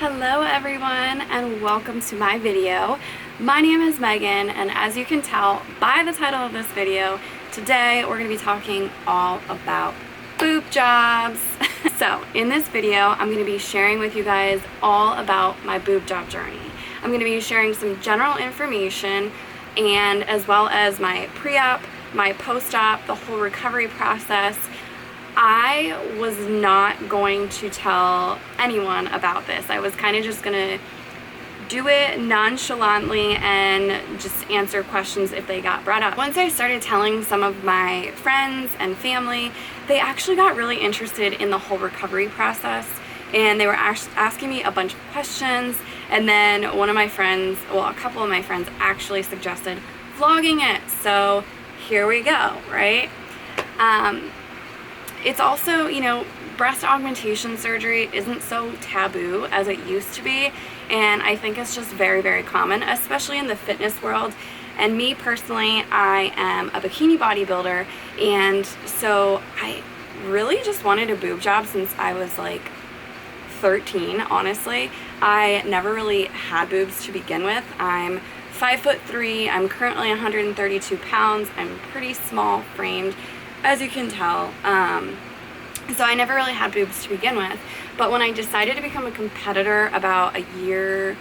Hello everyone and welcome to my video. My name is Megan and as you can tell by the title of this video, today we're going to be talking all about boob jobs. So in this video, I'm going to be sharing with you guys all about my boob job journey. I'm going to be sharing some general information and as well as my pre-op, my post-op, the whole recovery process. I was not going to tell anyone about this. I was kind of just going to do it nonchalantly and just answer questions if they got brought up. Once I started telling some of my friends and family, they actually got really interested in the whole recovery process and they were asking me a bunch of questions, and then one of my friends, well, a couple of my friends actually suggested vlogging it. So here we go, right? It's also, you know, breast augmentation surgery isn't so taboo as it used to be, and I think it's just very, very common, especially in the fitness world. And me personally, I am a bikini bodybuilder, and so I really just wanted a boob job since I was like 13, honestly. I never really had boobs to begin with. I'm 5'3", I'm currently 132 pounds, I'm pretty small framed, as you can tell. So I never really had boobs to begin with, but when I decided to become a competitor about a year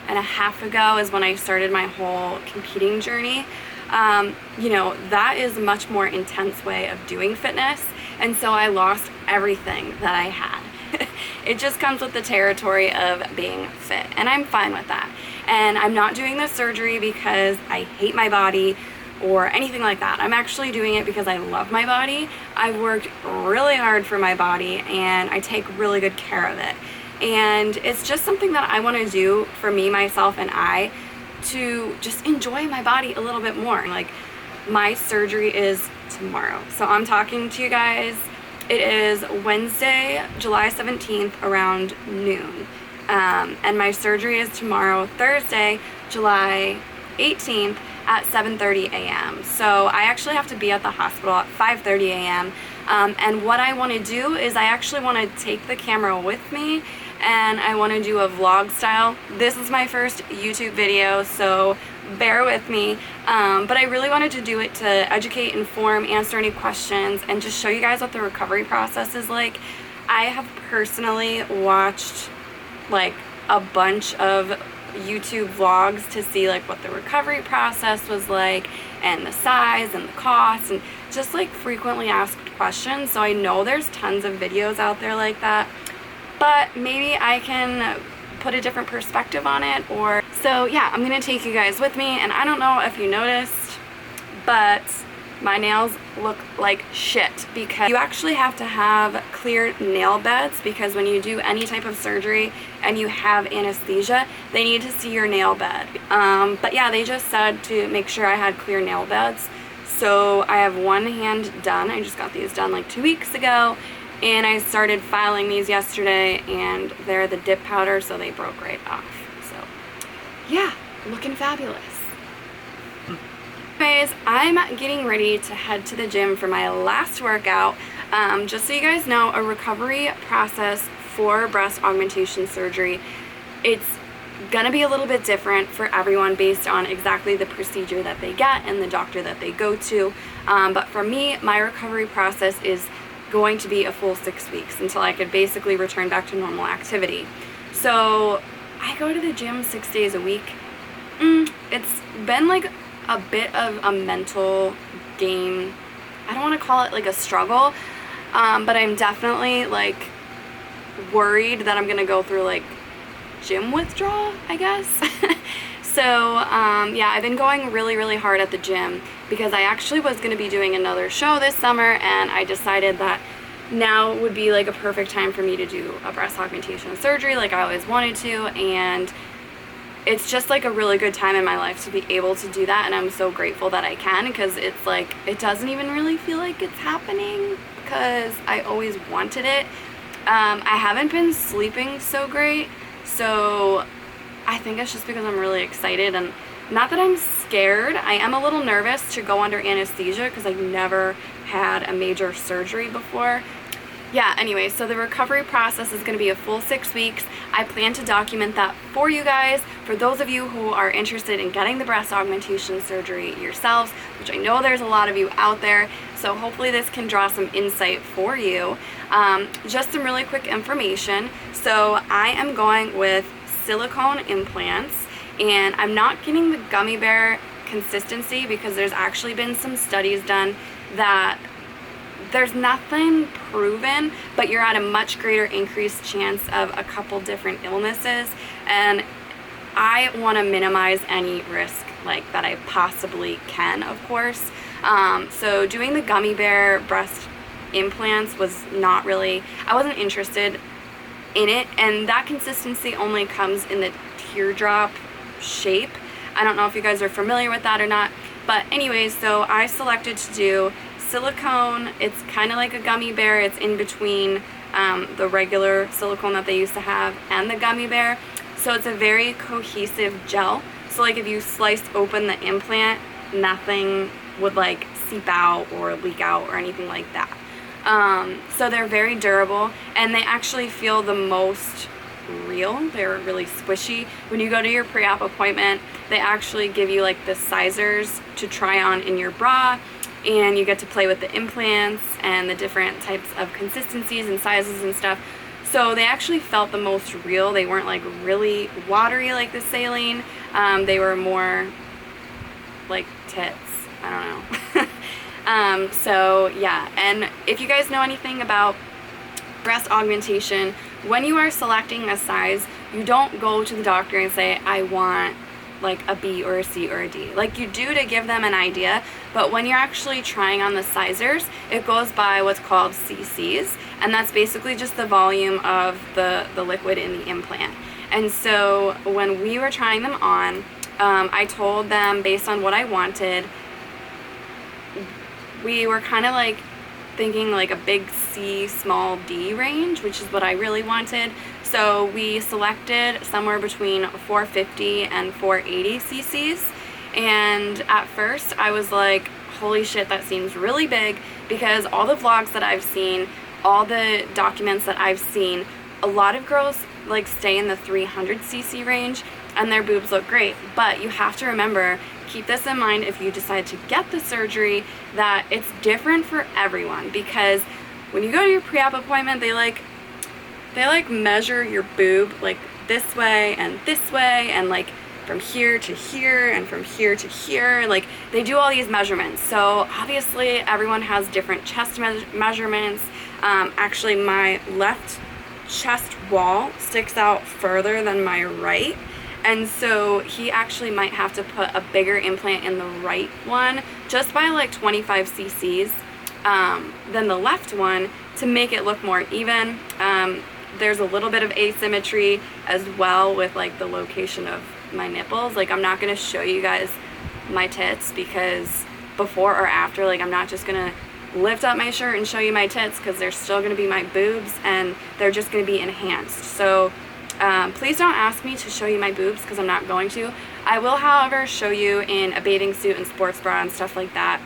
and a half ago is when I started my whole competing journey. You know, that is a much more intense way of doing fitness, and so I lost everything that I had. It just comes with the territory of being fit, and I'm fine with that. And I'm not doing the surgery because I hate my body or anything like that. I'm actually doing it because I love my body. I've worked really hard for my body and I take really good care of it. And it's just something that I want to do for me, myself, and I to just enjoy my body a little bit more. Like, my surgery is tomorrow. So I'm talking to you guys. It is Wednesday, July 17th around noon. And my surgery is tomorrow, Thursday, July 18th at 7:30 a.m. So I actually have to be at the hospital at 5:30 a.m. And what I want to do is I actually want to take the camera with me and I want to do a vlog style. This is my first YouTube video, so bear with me. But I really wanted to do it to educate, inform, answer any questions, and just show you guys what the recovery process is like. I have personally watched like a bunch of YouTube vlogs to see like what the recovery process was like and the size and the cost and just like frequently asked questions. So I know there's tons of videos out there like that, but maybe I can put a different perspective on it. Or so yeah, I'm gonna take you guys with me, and I don't know if you noticed, but my nails look like shit because you actually have to have clear nail beds, because when you do any type of surgery and you have anesthesia, they need to see your nail bed. But yeah, they just said to make sure I had clear nail beds. So I have one hand done. I just got these done like 2 weeks ago, and I started filing these yesterday, and they're the dip powder, so they broke right off. So yeah, looking fabulous. Anyways, I'm getting ready to head to the gym for my last workout. Just so you guys know, a recovery process for breast augmentation surgery, it's gonna be a little bit different for everyone based on exactly the procedure that they get and the doctor that they go to. But for me, my recovery process is going to be a full 6 weeks until I could basically return back to normal activity. So I go to the gym 6 days a week. It's been like a bit of a mental game. I don't want to call it like a struggle, but I'm definitely like worried that I'm gonna go through like gym withdrawal, I guess. So yeah, I've been going really hard at the gym because I actually was gonna be doing another show this summer, and I decided that now would be like a perfect time for me to do a breast augmentation surgery like I always wanted to, and it's just like a really good time in my life to be able to do that, and I'm so grateful that I can, because it's like it doesn't even really feel like it's happening because I always wanted it. I haven't been sleeping so great, so I think it's just because I'm really excited, and not that I'm scared. I am a little nervous to go under anesthesia because I've never had a major surgery before. yeah, anyway, so the recovery process is going to be a full 6 weeks. I plan to document that for you guys. For those of you who are interested in getting the breast augmentation surgery yourselves, which I know there's a lot of you out there, so hopefully this can draw some insight for you. Just some really quick information. So I am going with silicone implants, and I'm not getting the gummy bear consistency because there's actually been some studies done that there's nothing proven, but you're at a much greater increased chance of a couple different illnesses, and I want to minimize any risk like that I possibly can, of course. So doing the gummy bear breast implants was not really, I wasn't interested in it, and that consistency only comes in the teardrop shape. I don't know if you guys are familiar with that or not, but anyways, so I selected to do silicone. It's kind of like a gummy bear. It's in between the regular silicone that they used to have and the gummy bear. So it's a very cohesive gel. So like if you sliced open the implant, nothing would like seep out or leak out or anything like that. So they're very durable, and they actually feel the most real. They're really squishy. When you go to your pre-op appointment, they actually give you like the sizers to try on in your bra, and you get to play with the implants and the different types of consistencies and sizes and stuff. So they actually felt the most real. They weren't like really watery like the saline. They were more like tits. I don't know. So yeah, and if you guys know anything about breast augmentation, when you are selecting a size, you don't go to the doctor and say, I want like a B or a C or a D. Like you do to give them an idea, but when you're actually trying on the sizers, it goes by what's called cc's, and that's basically just the volume of the liquid in the implant. And so when we were trying them on, I told them based on what I wanted. We were kind of like thinking like a big C, small D range, which is what I really wanted. So we selected somewhere between 450 and 480 cc's. And at first I was like, holy shit, that seems really big, because all the vlogs that I've seen, all the documents that I've seen, a lot of girls like stay in the 300 cc range and their boobs look great. But you have to remember, keep this in mind if you decide to get the surgery, that it's different for everyone, because when you go to your pre-op appointment, they like measure your boob like this way and like from here to here and from here to here. Like they do all these measurements. So obviously everyone has different chest measurements. Actually my left chest wall sticks out further than my right. And so he actually might have to put a bigger implant in the right one, just by like 25 cc's than the left one, to make it look more even. There's a little bit of asymmetry as well with like the location of my nipples. Like I'm not going to show you guys my tits, because before or after, like I'm not just going to lift up my shirt and show you my tits, because they're still going to be my boobs and they're just going to be enhanced. So please don't ask me to show you my boobs, because I'm not going to. I will, however, show you in a bathing suit and sports bra and stuff like that,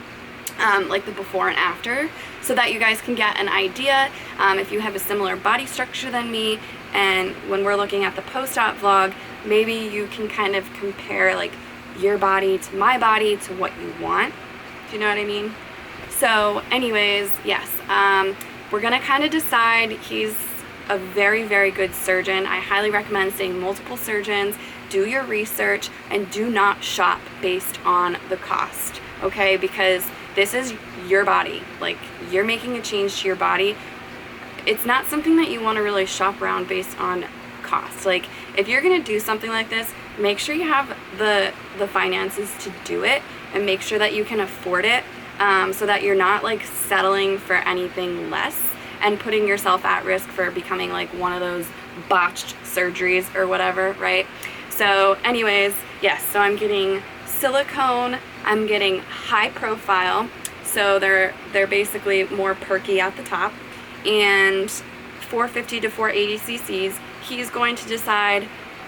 like the before and after, so that you guys can get an idea if you have a similar body structure than me. And when we're looking at the post-op vlog, maybe you can kind of compare like your body to my body to what you want. Do you know what I mean? So anyways, yes, we're gonna kind of decide. He's a very, very good surgeon. I highly recommend seeing multiple surgeons. Do your research and do not shop based on the cost, okay? Because this is your body. Like, you're making a change to your body. It's not something that you want to really shop around based on cost. Like, if you're gonna do something like this, make sure you have the finances to do it, and make sure that you can afford it, so that you're not like settling for anything less and putting yourself at risk for becoming like one of those botched surgeries or whatever, right? So anyways, yes, so I'm getting silicone, I'm getting high profile, so they're basically more perky at the top, and 450 to 480 cc's. He's going to decide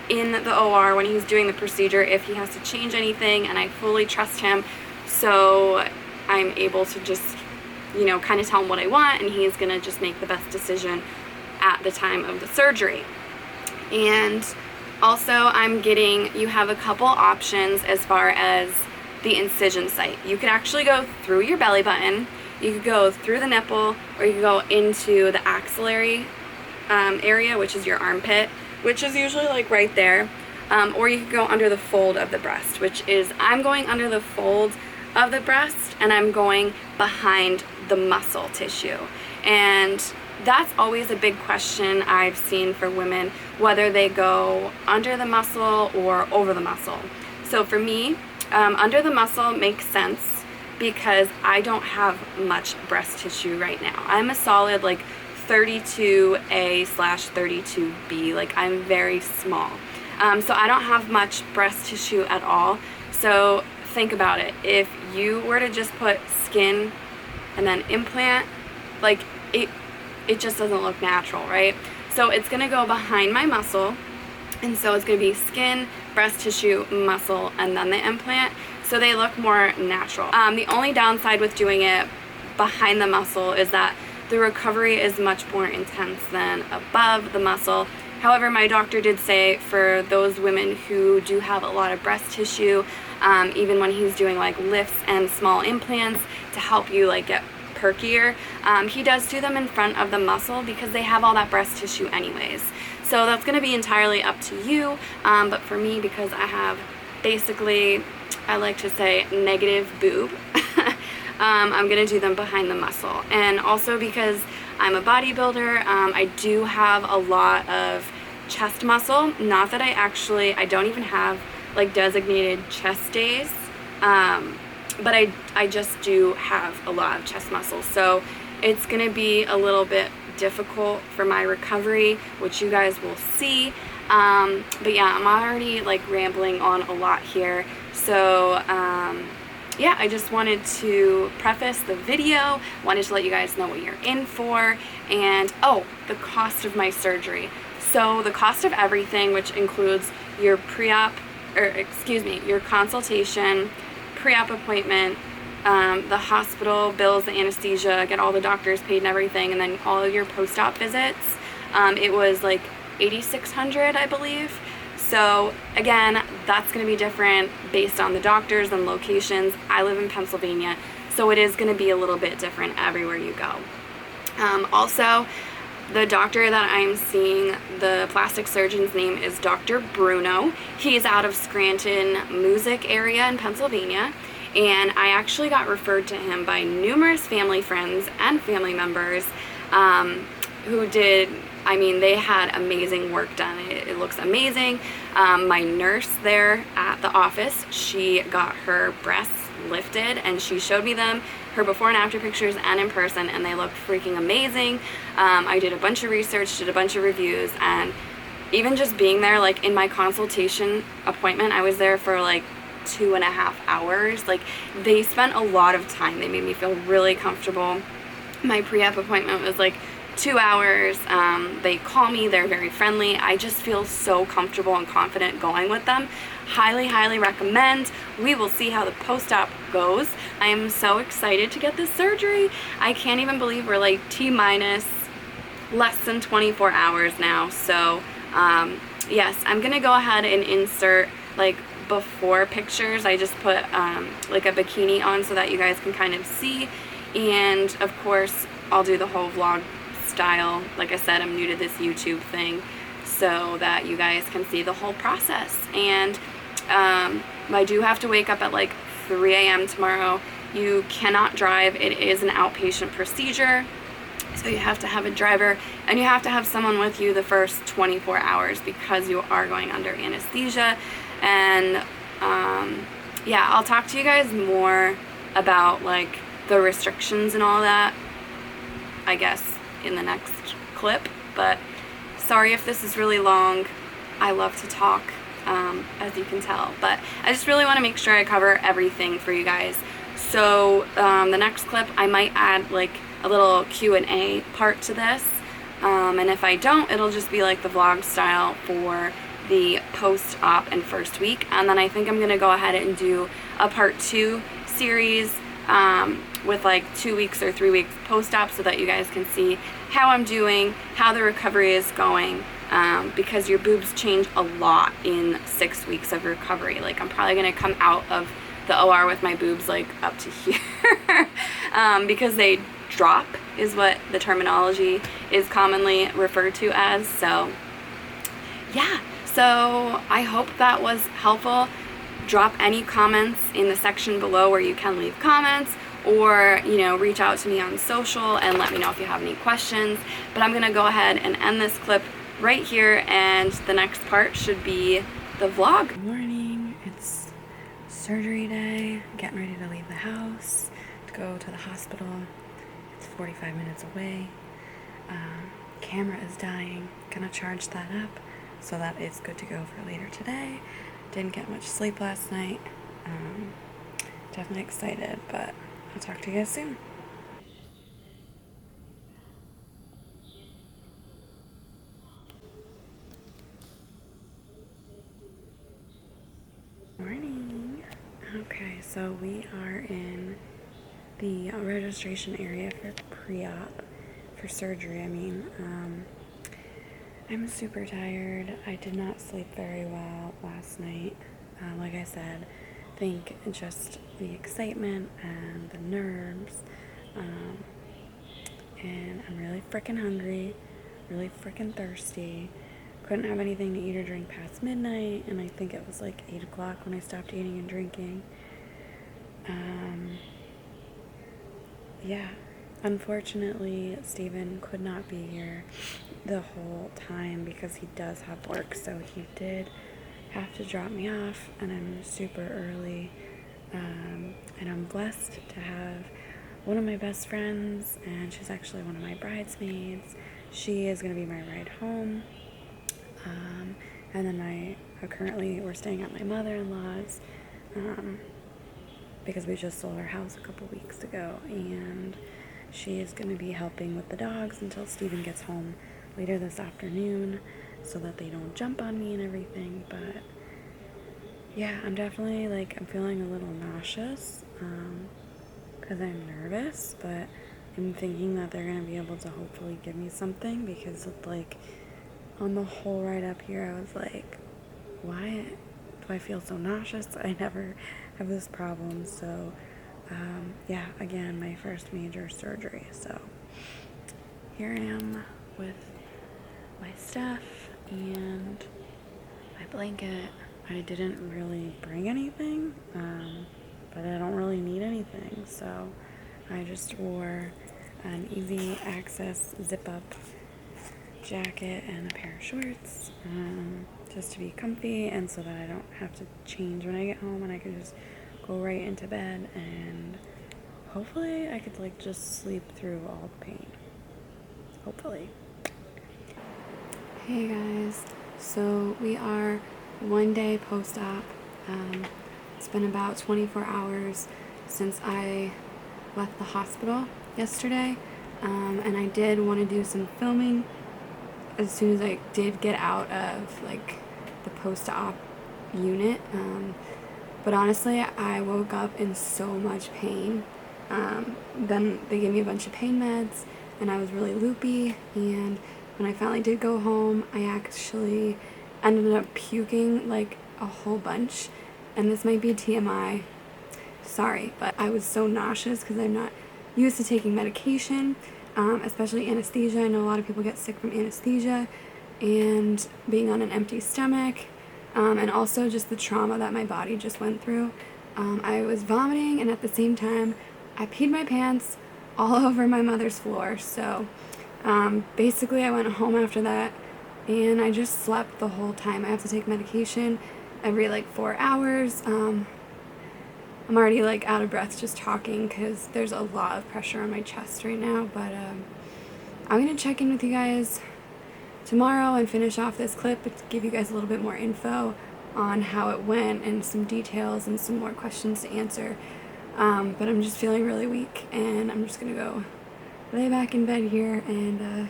in the OR when he's doing the procedure if he has to change anything, and I fully trust him, so I'm able to just you know, kind of tell him what I want, and he's gonna just make the best decision at the time of the surgery. And also you have a couple options as far as the incision site. You could actually go through your belly button, you could go through the nipple, or you could go into the axillary area, which is your armpit, which is usually like right there, or you could go under the fold of the breast, which is, I'm going under the fold of the breast, and I'm going behind the muscle tissue. And that's always a big question I've seen for women, whether they go under the muscle or over the muscle. So for me, under the muscle makes sense because I don't have much breast tissue right now. I'm a solid like 32A/32B, like I'm very small. So I don't have much breast tissue at all. So think about it. If you were to just put skin and then implant, like it just doesn't look natural, right? So it's gonna go behind my muscle, and so it's gonna be skin, breast tissue, muscle, and then the implant, so they look more natural. The only downside with doing it behind the muscle is that the recovery is much more intense than above the muscle. However, my doctor did say for those women who do have a lot of breast tissue, even when he's doing like lifts and small implants to help you like get perkier, he does do them in front of the muscle because they have all that breast tissue anyways. So that's going to be entirely up to you, but for me, because I have basically, I like to say, negative boob, I'm going to do them behind the muscle. And also because I'm a bodybuilder, I do have a lot of chest muscle. Not that I don't even have like designated chest days, but I just do have a lot of chest muscle. So it's going to be a little bit difficult for my recovery, which you guys will see. But yeah, I'm already like rambling on a lot here. So yeah, I just wanted to preface the video, wanted to let you guys know what you're in for, and oh, the cost of my surgery. So the cost of everything, which includes your your consultation, pre-op appointment, the hospital bills, the anesthesia, get all the doctors paid and everything, and then all of your post-op visits, it was like $8,600, I believe. So again, that's going to be different based on the doctors and locations. I live in Pennsylvania, so it is going to be a little bit different everywhere you go. Also, the doctor that I'm seeing, the plastic surgeon's name is Dr. Bruno. He's out of Scranton, Music area in Pennsylvania, and I actually got referred to him by numerous family friends and family members who did, I mean, they had amazing work done. It looks amazing. My nurse there at the office, she got her breasts lifted and she showed me them, her before and after pictures and in person, and they look freaking amazing. I did a bunch of research, did a bunch of reviews, and even just being there, like in my consultation appointment, I was there for like 2.5 hours. Like, they spent a lot of time. They made me feel really comfortable. My pre-op appointment was like 2 hours. They call me, they're very friendly. I just feel so comfortable and confident going with them. Highly, highly recommend. We will see how the post-op goes. I am so excited to get this surgery. I can't even believe we're like T-minus less than 24 hours now. So yes, I'm gonna go ahead and insert like before pictures. I just put like a bikini on so that you guys can kind of see, and of course I'll do the whole vlog style. Like I said, I'm new to this YouTube thing, so that you guys can see the whole process. And I do have to wake up at like 3 a.m. tomorrow. You cannot drive. It is an outpatient procedure, so you have to have a driver, and you have to have someone with you the first 24 hours because you are going under anesthesia. And yeah, I'll talk to you guys more about like the restrictions and all that, I guess, in the next clip. But sorry if this is really long. I love to talk, as you can tell, but I just really want to make sure I cover everything for you guys. So the next clip, I might add like a little Q&A part to this, and if I don't, it'll just be like the vlog style for the post-op and first week. And then I think I'm gonna go ahead and do a part 2 series with like 2 weeks or 3 weeks post-op so that you guys can see how I'm doing, how the recovery is going, because your boobs change a lot in 6 weeks of recovery. Like I'm probably gonna come out of the OR with my boobs like up to here because they drop is what the terminology is commonly referred to as. So yeah, so I hope that was helpful. Drop any comments in the section below where you can leave comments, or reach out to me on social and let me know if you have any questions. But I'm gonna go ahead and end this clip right here, and the next part should be the vlog. Good morning, it's surgery day, getting ready to leave the house to go to the hospital. It's 45 minutes away. Camera is dying, gonna charge that up so that it's good to go for later today. Didn't get much sleep last night. Definitely excited, but I'll talk to you guys soon. Morning. Okay, so we are in the registration area for pre-op, for surgery, I mean. I'm super tired. I did not sleep very well last night. Like I said, I think just the excitement and the nerves. And I'm really freaking hungry, really freaking thirsty. Couldn't have anything to eat or drink past midnight, and I think it was like 8 o'clock when I stopped eating and drinking. Yeah, unfortunately, Steven could not be here the whole time because he does have work, so he did have to drop me off, and I'm super early, and I'm blessed to have one of my best friends, and she's actually one of my bridesmaids. She is going to be my ride home, and then we're staying at my mother-in-law's, because we just sold our house a couple weeks ago, and she is going to be helping with the dogs until Steven gets home later this afternoon so that they don't jump on me and everything. But yeah, I'm definitely I'm feeling a little nauseous because I'm nervous, but I'm thinking that they're going to be able to hopefully give me something, because on the whole ride up here I was like, why do I feel so nauseous? I never have this problem. So yeah, again, my first major surgery. So here I am with my stuff and my blanket. I didn't really bring anything, but I don't really need anything, so I just wore an easy access zip up jacket and a pair of shorts, just to be comfy, and so that I don't have to change when I get home, and I can just go right into bed, and hopefully I could just sleep through all the pain. Hopefully. Hey guys, so we are 1 day post-op. It's been about 24 hours since I left the hospital yesterday, and I did want to do some filming as soon as I did get out of the post-op unit, but honestly I woke up in so much pain. Then they gave me a bunch of pain meds and I was really loopy, and when I finally did go home I actually ended up puking a whole bunch, and this might be TMI, sorry, but I was so nauseous because I'm not used to taking medication, especially anesthesia. I know a lot of people get sick from anesthesia and being on an empty stomach, and also just the trauma that my body just went through. I was vomiting, and at the same time I peed my pants all over my mother's floor. So basically I went home after that and I just slept the whole time. I have to take medication every 4 hours. I'm already out of breath just talking because there's a lot of pressure on my chest right now, but I'm gonna check in with you guys tomorrow and finish off this clip to give you guys a little bit more info on how it went and some details and some more questions to answer. But I'm just feeling really weak, and I'm just gonna go lay back in bed here and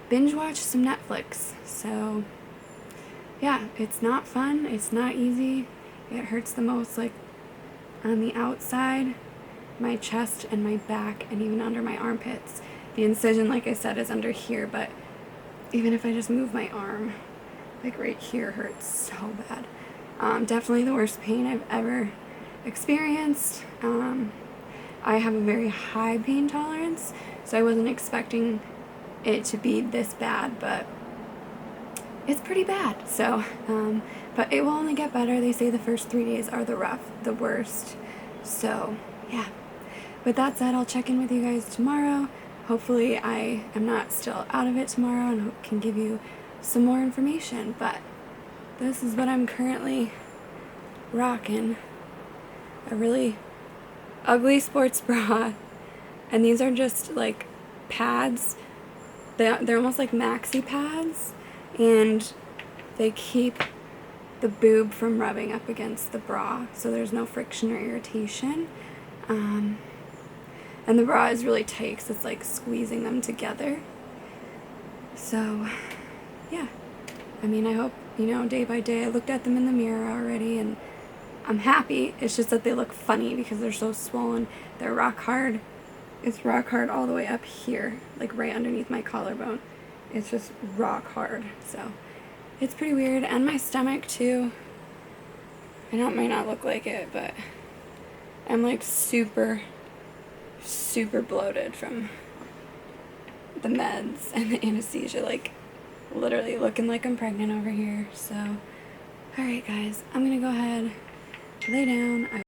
binge watch some Netflix. So yeah, it's not fun, it's not easy, it hurts the most on the outside, my chest and my back and even under my armpits. The incision, like I said, is under here, but even if I just move my arm, like right here hurts so bad. Definitely the worst pain I've ever experienced. I have a very high pain tolerance, so I wasn't expecting it to be this bad, but it's pretty bad. So, but it will only get better. They say the first 3 days are the worst. So, yeah. With that said, I'll check in with you guys tomorrow. Hopefully I am not still out of it tomorrow and can give you some more information, but this is what I'm currently rocking. A really ugly sports bra, and these are just like pads. They're almost like maxi pads, and they keep the boob from rubbing up against the bra, so there's no friction or irritation. And the bra is really tight because it's like squeezing them together. So, yeah. I mean, I hope, you know, day by day, I looked at them in the mirror already, and I'm happy. It's just that they look funny because they're so swollen. They're rock hard. It's rock hard all the way up here, like right underneath my collarbone. It's just rock hard. So, it's pretty weird. And my stomach, too. I know it might not look like it, but I'm like super bloated from the meds and the anesthesia, like literally looking like I'm pregnant over here. So, alright guys, I'm gonna go ahead, lay down.